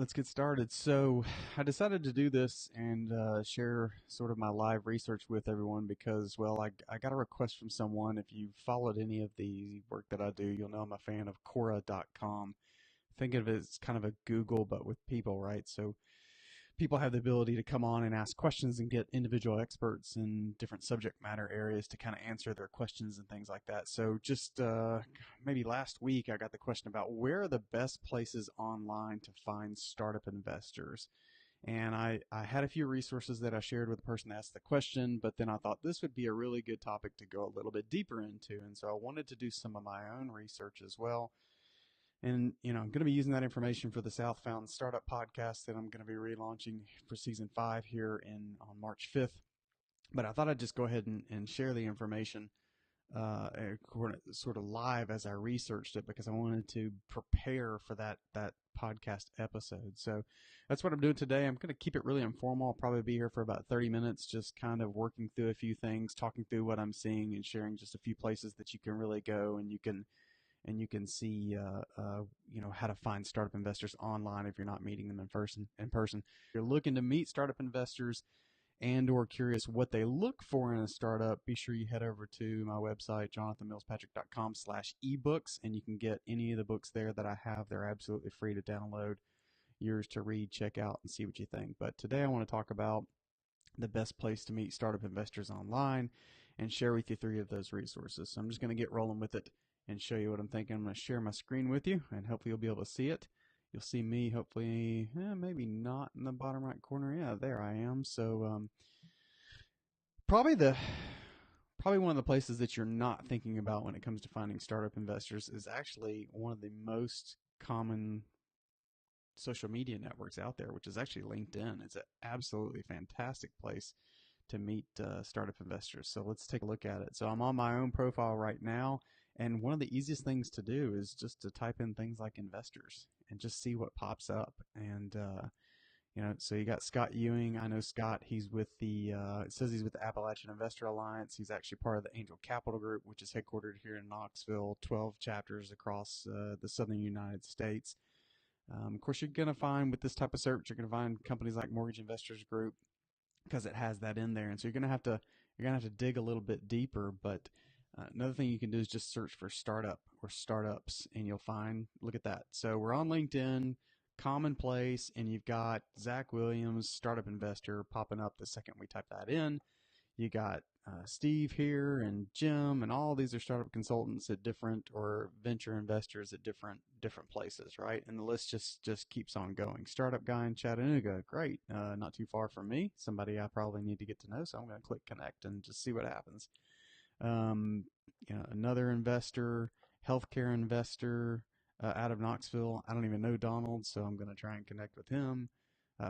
let's get started. So I decided to do this and share sort of my live research with everyone because, well, I got a request from someone. If you've followed any of the work that I do, you'll know I'm a fan of Quora.com. Think of it as kind of a Google, but with people, right? So people have the ability to come on and ask questions and get individual experts in different subject matter areas to kind of answer their questions and things like that. So just maybe last week I got the question about where are the best places online to find startup investors. And I had a few resources that I shared with the person that asked the question, but then I thought this would be a really good topic to go a little bit deeper into. And so I wanted to do some of my own research as well. And, I'm going to be using that information for the Southbound Startup podcast that I'm going to be relaunching for season 5 here on March 5th. But I thought I'd just go ahead and share the information sort of live as I researched it because I wanted to prepare for that podcast episode. So that's what I'm doing today. I'm going to keep it really informal. I'll probably be here for about 30 minutes, just kind of working through a few things, talking through what I'm seeing and sharing just a few places that you can really go and you can see, how to find startup investors online if you're not meeting them in person. If you're looking to meet startup investors and or curious what they look for in a startup, be sure you head over to my website, jonathanmillspatrick.com/ebooks, and you can get any of the books there that I have. They're absolutely free to download, yours to read, check out, and see what you think. But today I want to talk about the best place to meet startup investors online and share with you 3 of those resources. So I'm just going to get rolling with it and show you what I'm thinking. I'm going to share my screen with you, and hopefully you'll be able to see it. You'll see me, hopefully, maybe not in the bottom right corner. Yeah, there I am. So probably one of the places that you're not thinking about when it comes to finding startup investors is actually one of the most common social media networks out there, which is actually LinkedIn. It's an absolutely fantastic place to meet startup investors. So let's take a look at it. So I'm on my own profile right now, and one of the easiest things to do is just to type in things like investors and just see what pops up. And so you got Scott Ewing. I know Scott. He's with it says he's with the Appalachian Investor Alliance. He's actually part of the Angel Capital Group, which is headquartered here in Knoxville, 12 chapters across the southern United States. Of course, you're going to find with this type of search, you're going to find companies like Mortgage Investors Group, because it has that in there. And so you're gonna have to dig a little bit deeper. But another thing you can do is just search for startup or startups, and you'll find. Look at that. So we're on LinkedIn, commonplace, and you've got Zach Williams, startup investor, popping up the second we type that in. You got Steve here and Jim, and all these are startup consultants at different or venture investors at different places, right? And the list just keeps on going. Startup guy in Chattanooga, great, not too far from me. Somebody I probably need to get to know, so I'm going to click connect and just see what happens. Another investor, healthcare investor out of Knoxville. I don't even know Donald, so I'm going to try and connect with him.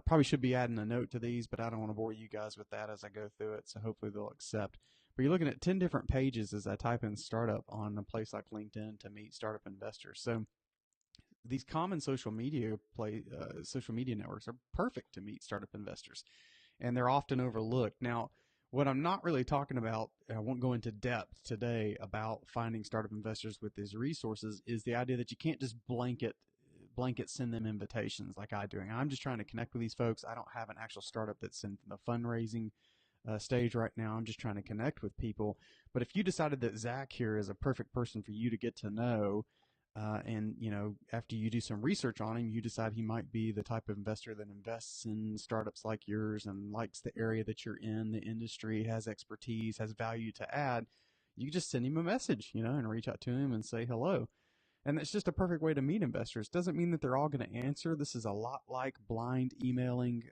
Probably should be adding a note to these, but I don't want to bore you guys with that as I go through it, so hopefully they'll accept. But you're looking at 10 different pages as I type in startup on a place like LinkedIn to meet startup investors. So these common social media networks are perfect to meet startup investors, and they're often overlooked. Now, what I'm not really talking about, I won't go into depth today about finding startup investors with these resources, is the idea that you can't just blanket send them invitations like I do. And I'm just trying to connect with these folks. I don't have an actual startup that's in the fundraising stage right now. I'm just trying to connect with people. But if you decided that Zach here is a perfect person for you to get to know, and after you do some research on him, you decide he might be the type of investor that invests in startups like yours and likes the area that you're in, the industry, has expertise, has value to add, you just send him a message, and reach out to him and say hello. And it's just a perfect way to meet investors. Doesn't mean that they're all going to answer. This is a lot like blind emailing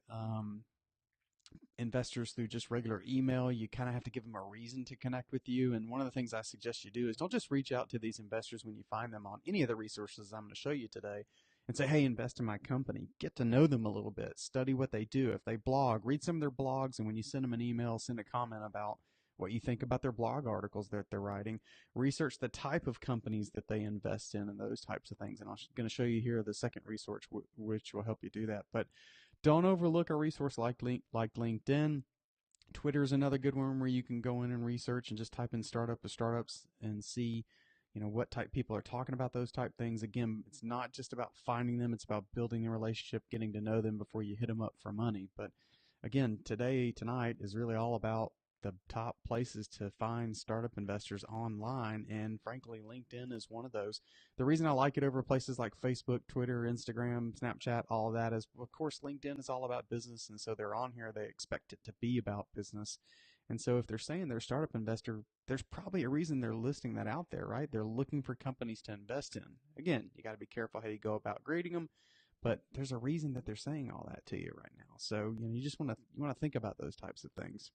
investors through just regular email. You kind of have to give them a reason to connect with you. And one of the things I suggest you do is don't just reach out to these investors when you find them on any of the resources I'm going to show you today and say, hey, invest in my company. Get to know them a little bit. Study what they do. If they blog, read some of their blogs. And when you send them an email, send a comment about what you think about their blog articles that they're writing. Research the type of companies that they invest in and those types of things. And I'm going to show you here the second resource, which will help you do that. But don't overlook a resource like LinkedIn. Twitter is another good one where you can go in and research and just type in startup to startups and see what type people are talking about those type things. Again, it's not just about finding them, it's about building a relationship, getting to know them before you hit them up for money. But again, tonight is really all about the top places to find startup investors online, and frankly, LinkedIn is one of those. The reason I like it over places like Facebook, Twitter, Instagram, Snapchat, all of that is, of course, LinkedIn is all about business, and so they're on here. They expect it to be about business. And so if they're saying they're a startup investor, there's probably a reason they're listing that out there, right? They're looking for companies to invest in. Again, you got to be careful how you go about grading them, but there's a reason that they're saying all that to you right now. So, you just want to think about those types of things.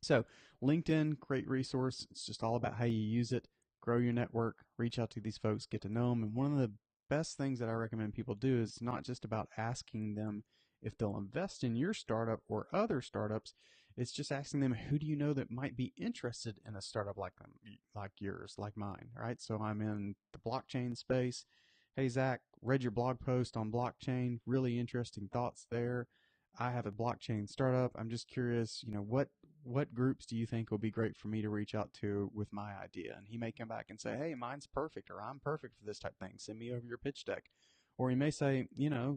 So LinkedIn, great resource. It's just all about how you use it, grow your network, reach out to these folks, get to know them. And one of the best things that I recommend people do is not just about asking them if they'll invest in your startup or other startups. It's just asking them, who do you know that might be interested in a startup like them, like yours, like mine, right? So I'm in the blockchain space. Hey, Zach, read your blog post on blockchain. Really interesting thoughts there. I have a blockchain startup. I'm just curious, what groups do you think will be great for me to reach out to with my idea? And he may come back and say, hey, mine's perfect, or I'm perfect for this type of thing. Send me over your pitch deck. Or he may say,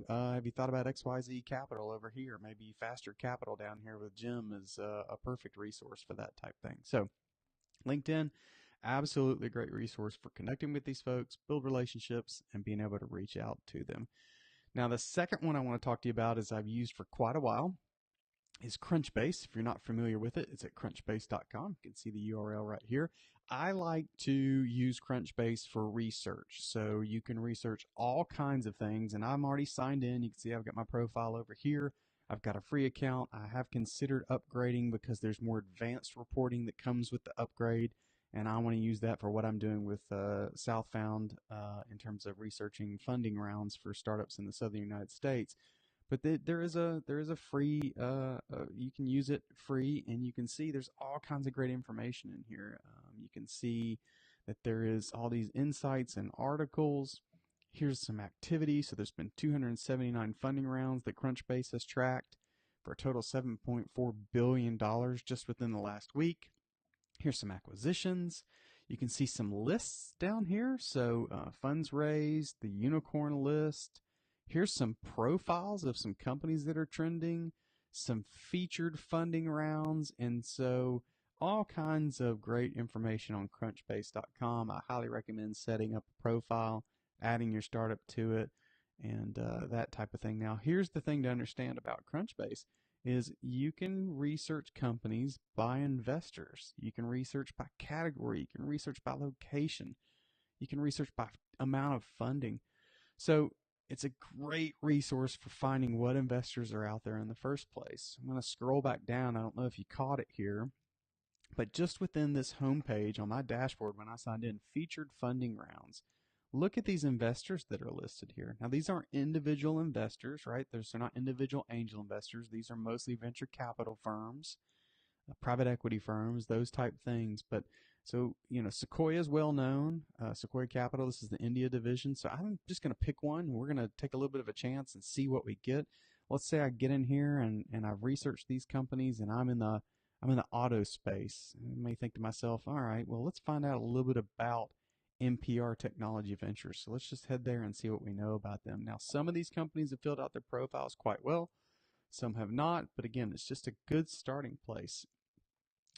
have you thought about XYZ Capital over here? Maybe Faster Capital down here with Jim is a perfect resource for that type thing. So LinkedIn, absolutely a great resource for connecting with these folks, build relationships, and being able to reach out to them. Now, the second one I want to talk to you about is I've used for quite a while is Crunchbase. If you're not familiar with it, it's at crunchbase.com. You can see the URL right here. I like to use Crunchbase for research. So you can research all kinds of things, and I'm already signed in. You can see I've got my profile over here. I've got a free account. I have considered upgrading because there's more advanced reporting that comes with the upgrade, and I want to use that for what I'm doing with Southfound in terms of researching funding rounds for startups in the southern United States. But there is a free you can use it free, and you can see there's all kinds of great information in here. You can see that there is all these insights and articles. Here's some activity. So there's been 279 funding rounds that Crunchbase has tracked for a total $7.4 billion just within the last week. Here's some acquisitions. You can see some lists down here. So funds raised, the unicorn list. Here's some profiles of some companies that are trending, some featured funding rounds, and so all kinds of great information on crunchbase.com. I highly recommend setting up a profile, adding your startup to it, and that type of thing. Now, here's the thing to understand about Crunchbase is you can research companies by investors. You can research by category. You can research by location. You can research by amount of funding. So it's a great resource for finding what investors are out there in the first place. I'm going to scroll back down. I don't know if you caught it here, but just within this homepage on my dashboard when I signed in, featured funding rounds. Look at these investors that are listed here. Now, these aren't individual investors, right? They're not individual angel investors. These are mostly venture capital firms, private equity firms, those type things. But so, Sequoia is well known. Sequoia Capital, this is the India division. So I'm just going to pick one. We're going to take a little bit of a chance and see what we get. Let's say I get in here and I've researched these companies, and I'm in the auto space. I may think to myself, all right, well, let's find out a little bit about NPR Technology Ventures. So let's just head there and see what we know about them. Now, some of these companies have filled out their profiles quite well. Some have not, but again, it's just a good starting place.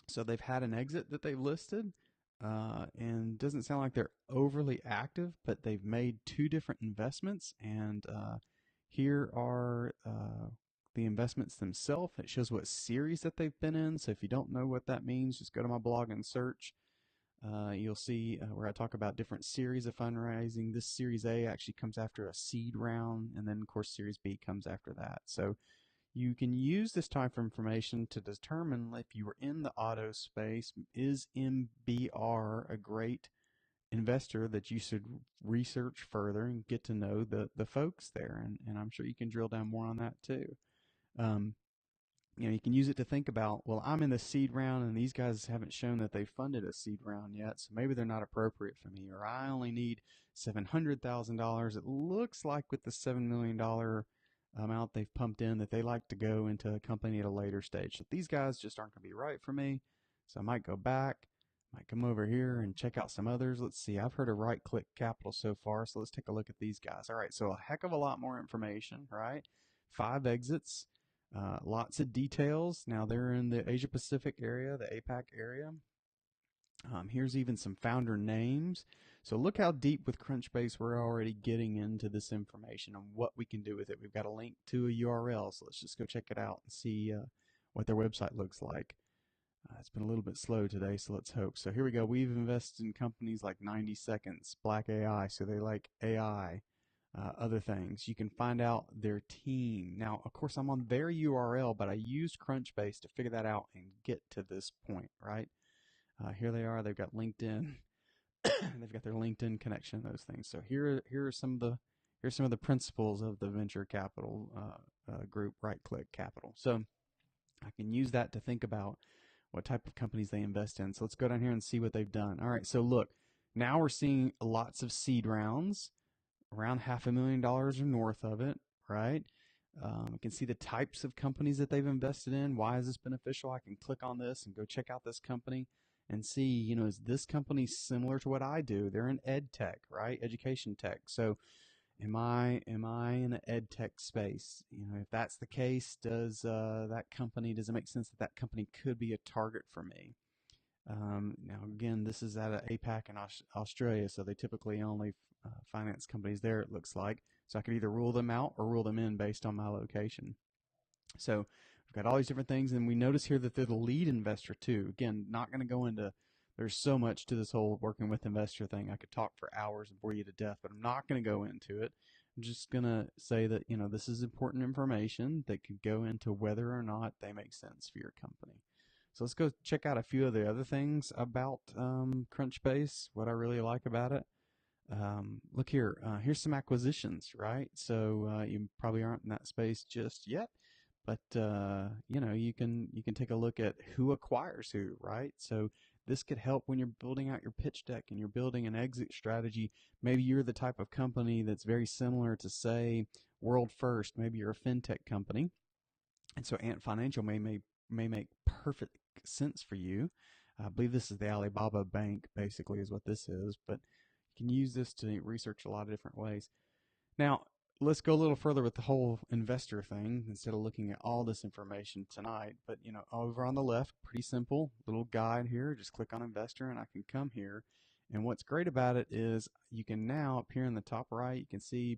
So they've had an exit that they've listed, and doesn't sound like they're overly active, but they've made 2 different investments, and here are the investments themselves. It shows what series that they've been in. So if you don't know what that means, just go to my blog and search. You'll see where I talk about different series of fundraising. This Series A actually comes after a seed round, and then, of course, Series B comes after that. So you can use this type of information to determine if you were in the auto space, is MBR a great investor that you should research further and get to know the folks there. And I'm sure you can drill down more on that too. You can use it to think about, well, I'm in the seed round and these guys haven't shown that they funded a seed round yet, so maybe they're not appropriate for me, or I only need $700,000. It looks like with the $7 million amount they've pumped in that they like to go into a company at a later stage. So these guys just aren't going to be right for me, so I might go back. Might come over here and check out some others. Let's see. I've heard of Right Click Capital so far, so let's take a look at these guys. All right, so a heck of a lot more information, right? 5 exits, lots of details. Now they're in the Asia Pacific area, the APAC area. Here's even some founder names. So look how deep with Crunchbase we're already getting into this information and what we can do with it. We've got a link to a URL, so let's just go check it out and see what their website looks like. It's been a little bit slow today, so let's hope. So here we go. We've invested in companies like 90 Seconds, Black AI, so they like AI, other things. You can find out their team. Now, of course, I'm on their URL, but I used Crunchbase to figure that out and get to this point, right? Here they are. They've got LinkedIn. They've got their LinkedIn connection, those things. So here are some of the principles of the venture capital group, Right Click Capital. So I can use that to think about what type of companies they invest in. So let's go down here and see what they've done. All right, so look, now we're seeing lots of seed rounds, around $500,000 or north of it, right? We can see the types of companies that they've invested in. Why is this beneficial? I can click on this and go check out this company and see, is this company similar to what I do? They're in ed tech, right? Education tech. So am I in the ed tech space? If that's the case, does it make sense that that company could be a target for me? Now, again, this is out of APAC and Australia, so they typically only finance companies there, it looks like. So I could either rule them out or rule them in based on my location. So we've got all these different things, and we notice here that they're the lead investor too. Again, not going to go into, there's so much to this whole working with investor thing. I could talk for hours and bore you to death, but I'm not going to go into it. I'm just going to say that, this is important information that could go into whether or not they make sense for your company. So let's go check out a few of the other things about Crunchbase, what I really like about it. Look here, here's some acquisitions, right? So you probably aren't in that space just yet, but you can take a look at who acquires who, right? So this could help when you're building out your pitch deck and you're building an exit strategy. Maybe you're the type of company that's very similar to, say, World First. Maybe you're a fintech company, and so Ant Financial may make perfect sense for you. I believe this is the Alibaba Bank, basically, is what this is, but you can use this to research a lot of different ways. Now, let's go a little further with the whole investor thing instead of looking at all this information tonight. But, over on the left, pretty simple little guide here. Just click on investor and I can come here. And what's great about it is you can now, up here in the top right, you can see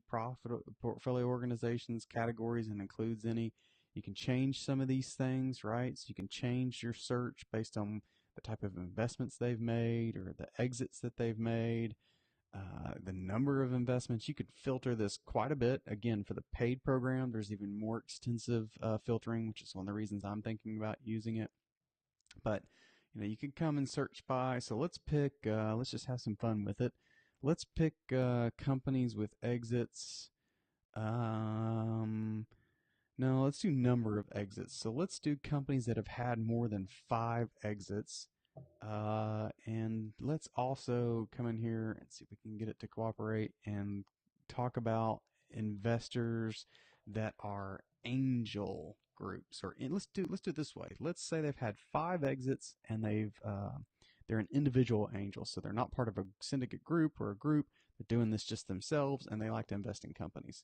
portfolio organizations, categories, and includes any. You can change some of these things, right? So you can change your search based on the type of investments they've made or the exits that they've made. The number of investments. You could filter this quite a bit. Again, for the paid program, there's even more extensive filtering, which is one of the reasons I'm thinking about using it. But you can come and search by. So let's pick. Let's just have some fun with it. Let's pick companies with exits. No, let's do number of exits. So let's do companies that have had more than 5 exits. And let's also come in here and see if we can get it to cooperate and talk about investors that are angel groups. Let's do it this way. Let's say they've had 5 exits and they're an individual angel, so they're not part of a syndicate group or a group. They're doing this just themselves, and they like to invest in companies.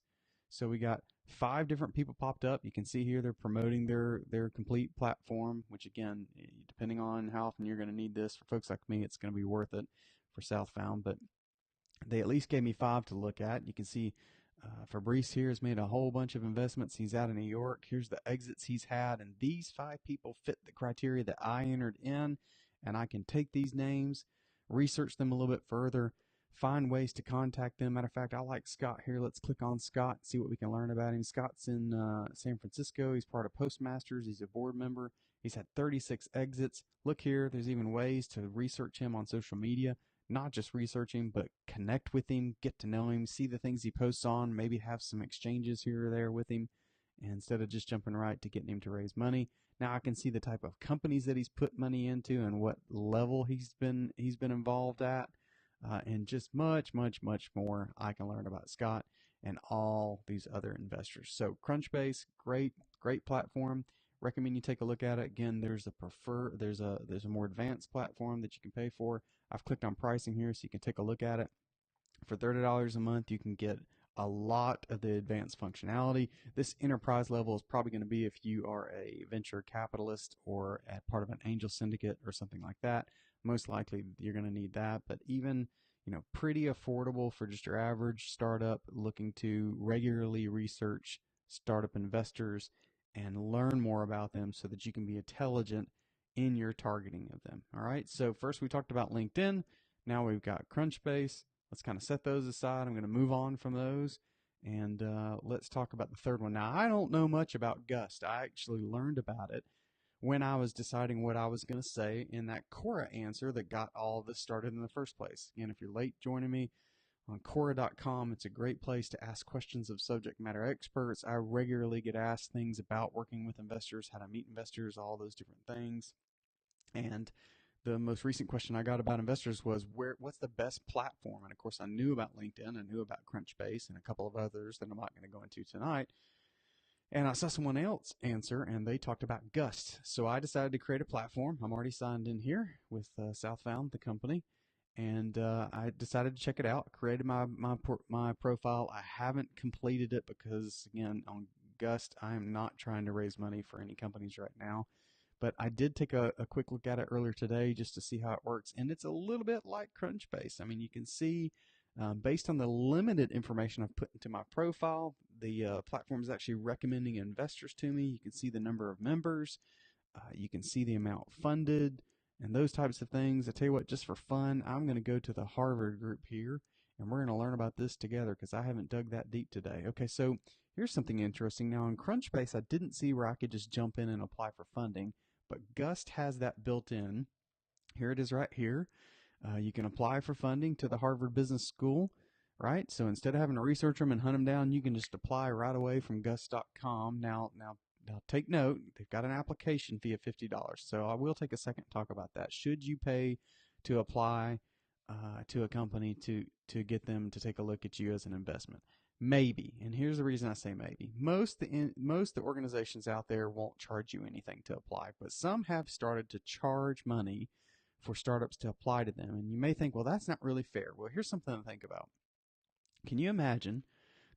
So we got 5 different people popped up. You can see here they're promoting their complete platform, which again, depending on how often you're going to need this, for folks like me, it's going to be worth it for Southbound. But they at least gave me 5 to look at. You can see Fabrice here has made a whole bunch of investments. He's out of New York. Here's the exits he's had, and these 5 people fit the criteria that I entered in, and I can take these names, research them a little bit further, find ways to contact them. Matter of fact, I like Scott here. Let's click on Scott, see what we can learn about him. Scott's in San Francisco. He's part of Postmasters. He's a board member. He's had 36 exits. Look here, there's even ways to research him on social media. Not just research him, but connect with him, get to know him, see the things he posts on, maybe have some exchanges here or there with him, instead of just jumping right to getting him to raise money. Now I can see the type of companies that he's put money into and what level he's been involved at. And just much, much, much more I can learn about Scott and all these other investors. So Crunchbase, great platform. recommend you take a look at it. Again, there's a more advanced platform that you can pay for. I've clicked on pricing here so you can take a look at it. For $30 a month, you can get a lot of the advanced functionality. This enterprise level is probably going to be if you are a venture capitalist or a part of an angel syndicate or something like that. Most likely you're going to need that, but even pretty affordable for just your average startup looking to regularly research startup investors and learn more about them so that you can be intelligent in your targeting of them. All right, so first we talked about LinkedIn. Now we've got Crunchbase. Let's kind of set those aside. I'm going to move on from those, and let's talk about the third one. Now, I don't know much about Gust. I actually learned about it when I was deciding what I was going to say in that Quora answer that got all of this started in the first place. Again, if you're late joining me on Quora.com, it's a great place to ask questions of subject matter experts. I regularly get asked things about working with investors, how to meet investors, all those different things. And the most recent question I got about investors was what's the best platform? And of course, I knew about LinkedIn, I knew about Crunchbase, and a couple of others that I'm not going to go into tonight. And I saw someone else answer, and they talked about Gust. So I decided to create a platform. I'm already signed in here with Southbound, the company, and I decided to check it out. Created my profile. I haven't completed it because, again, on Gust, I am not trying to raise money for any companies right now. But I did take a quick look at it earlier today just to see how it works. And it's a little bit like Crunchbase. I mean, you can see based on the limited information I've put into my profile, the platform is actually recommending investors to me. You can see the number of members. You can see the amount funded and those types of things. I tell you what, just for fun, I'm going to go to the Harvard group here, and we're going to learn about this together because I haven't dug that deep today. Okay, so here's something interesting. Now, on Crunchbase, I didn't see where I could just jump in and apply for funding, but Gust has that built in. Here it is right here. You can apply for funding to the Harvard Business School, right? So instead of having to research them and hunt them down, you can just apply right away from Gust.com. Now take note, they've got an application fee of $50. So I will take a second to talk about that. Should you pay to apply to a company to get them to take a look at you as an investment? Maybe, and here's the reason I say maybe. Most the organizations out there won't charge you anything to apply, but some have started to charge money for startups to apply to them. And you may think, well, that's not really fair. Well, here's something to think about. Can you imagine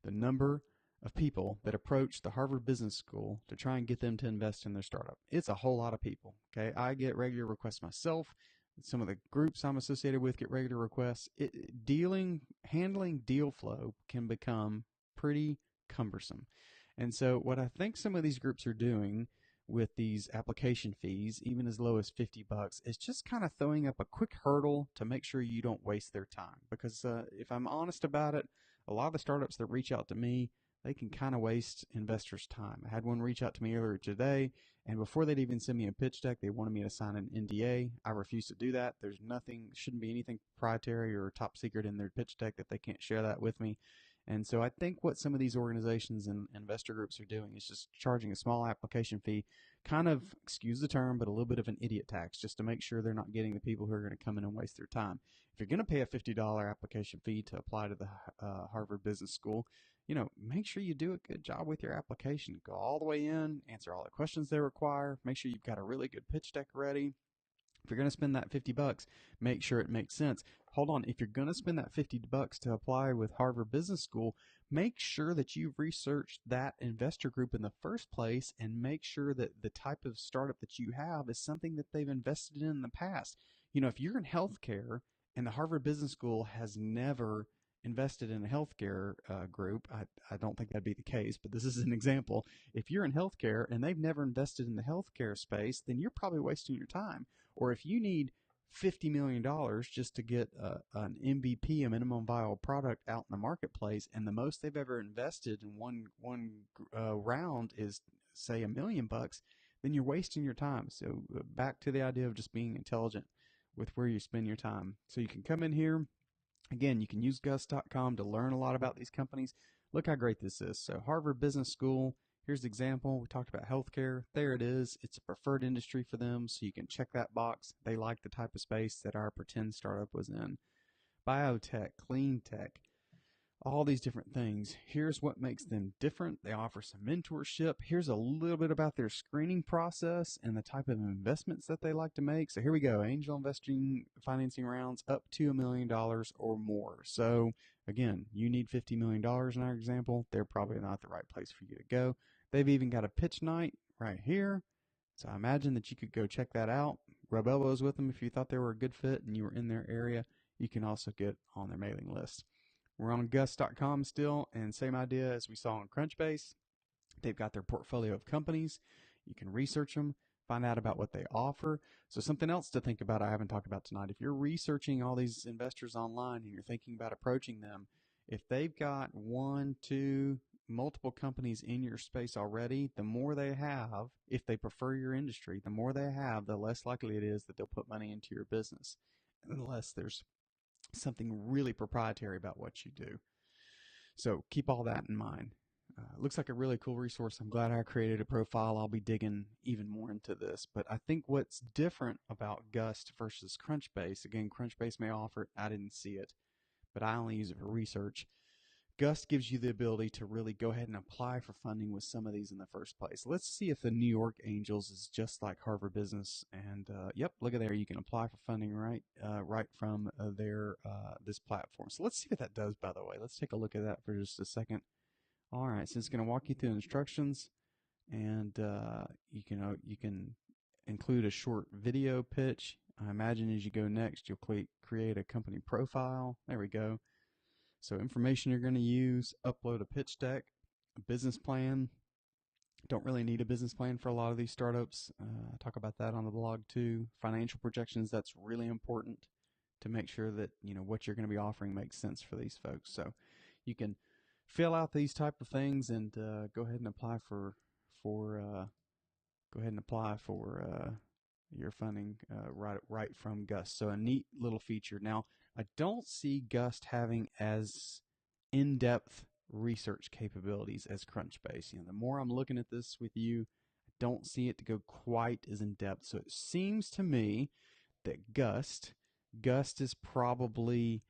the number of people that approach the Harvard Business School to try and get them to invest in their startup? It's a whole lot of people. Okay, I get regular requests myself. Some of the groups I'm associated with get regular requests. Handling deal flow can become pretty cumbersome. And so what I think some of these groups are doing with these application fees, even as low as $50, is just kind of throwing up a quick hurdle to make sure you don't waste their time. Because if I'm honest about it, a lot of the startups that reach out to me, they can kind of waste investors' time. I had one reach out to me earlier today, and before they'd even send me a pitch deck, they wanted me to sign an NDA. I refused to do that. Shouldn't be anything proprietary or top secret in their pitch deck that they can't share that with me. And so I think what some of these organizations and investor groups are doing is just charging a small application fee, kind of, excuse the term, but a little bit of an idiot tax, just to make sure they're not getting the people who are going to come in and waste their time. If you're going to pay a $50 application fee to apply to the Harvard Business School, make sure you do a good job with your application. Go all the way in, answer all the questions they require, make sure you've got a really good pitch deck ready. If you're going to spend that $50, make sure it makes sense. Hold on, if you're going to spend that $50 to apply with Harvard Business School, make sure that you've researched that investor group in the first place and make sure that the type of startup that you have is something that they've invested in the past. If you're in healthcare and the Harvard Business School has never invested in a healthcare group, I don't think that'd be the case, but this is an example. If you're in healthcare and they've never invested in the healthcare space, then you're probably wasting your time. Or if you need $50 million just to get an MVP, a minimum viable product, out in the marketplace, and the most they've ever invested in one round is, say, $1 million, then you're wasting your time. So back to the idea of just being intelligent with where you spend your time. So you can come in here. Again, you can use Gust.com to learn a lot about these companies. Look how great this is. So Harvard Business School, here's the example. We talked about healthcare. There it is. It's a preferred industry for them, so you can check that box. They like the type of space that our pretend startup was in. Biotech, clean tech. all these different things. Here's what makes them different. They offer some mentorship. Here's a little bit about their screening process and the type of investments that they like to make. So here we go. Angel investing financing rounds up to $1 million or more. So again, you need $50 million in our example. They're probably not the right place for you to go. They've even got a pitch night right here. So I imagine that you could go check that out. Rub elbows with them if you thought they were a good fit and you were in their area. You can also get on their mailing list. We're on Gust.com still, and same idea as we saw on Crunchbase. They've got their portfolio of companies. You can research them, find out about what they offer. So something else to think about I haven't talked about tonight. If you're researching all these investors online and you're thinking about approaching them, if they've got one, two, multiple companies in your space already, the more they have, if they prefer your industry, the more they have, the less likely it is that they'll put money into your business, unless there's something really proprietary about what you do. So keep all that in mind. Looks like a really cool resource. I'm glad I created a profile. I'll be digging even more into this. But I think what's different about Gust versus Crunchbase, again, Crunchbase may offer it. I didn't see it, but I only use it for research. Gust gives you the ability to really go ahead and apply for funding with some of these in the first place. Let's see if the New York Angels is just like Harvard Business. And yep, look at there. You can apply for funding right from their this platform. So let's see what that does, by the way. Let's take a look at that for just a second. All right, so it's going to walk you through the instructions, and you can include a short video pitch. I imagine as you go next, you'll create a company profile. There we go. So information you're going to use, upload a pitch deck, a business plan. Don't really need a business plan for a lot of these startups. I talk about that on the blog too. Financial projections, that's really important to make sure that what you're going to be offering makes sense for these folks. So you can fill out these type of things and go ahead and apply for your funding right from Gust. So a neat little feature. Now, I don't see Gust having as in-depth research capabilities as Crunchbase. The more I'm looking at this with you, I don't see it to go quite as in-depth. So it seems to me that Gust is probably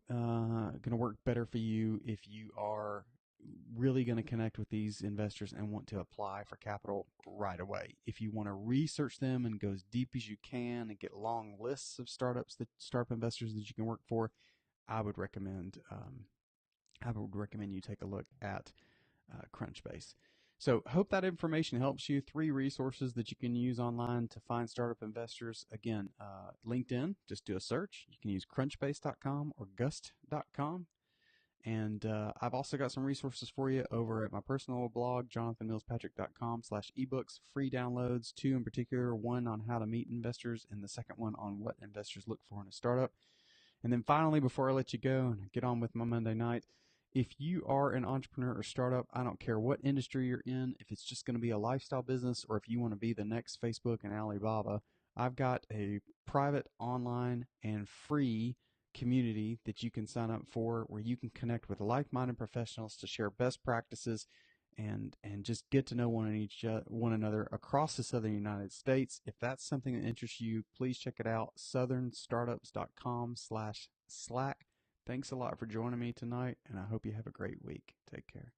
going to work better for you if you are really going to connect with these investors and want to apply for capital right away. If you want to research them and go as deep as you can and get long lists of startup investors that you can work for, I would recommend you take a look at Crunchbase. So hope that information helps you. 3 resources that you can use online to find startup investors. Again, LinkedIn, just do a search. You can use crunchbase.com or gust.com. And I've also got some resources for you over at my personal blog, jonathanmillspatrick.com/ebooks, free downloads, 2 in particular, one on how to meet investors and the second one on what investors look for in a startup. And then finally, before I let you go and get on with my Monday night, if you are an entrepreneur or startup, I don't care what industry you're in, if it's just going to be a lifestyle business or if you want to be the next Facebook and Alibaba, I've got a private, online, and free community that you can sign up for where you can connect with like-minded professionals to share best practices and just get to know one another across the southern United States. If that's something that interests you, please check it out, southernstartups.com/Slack. Thanks a lot for joining me tonight, and I hope you have a great week. Take care.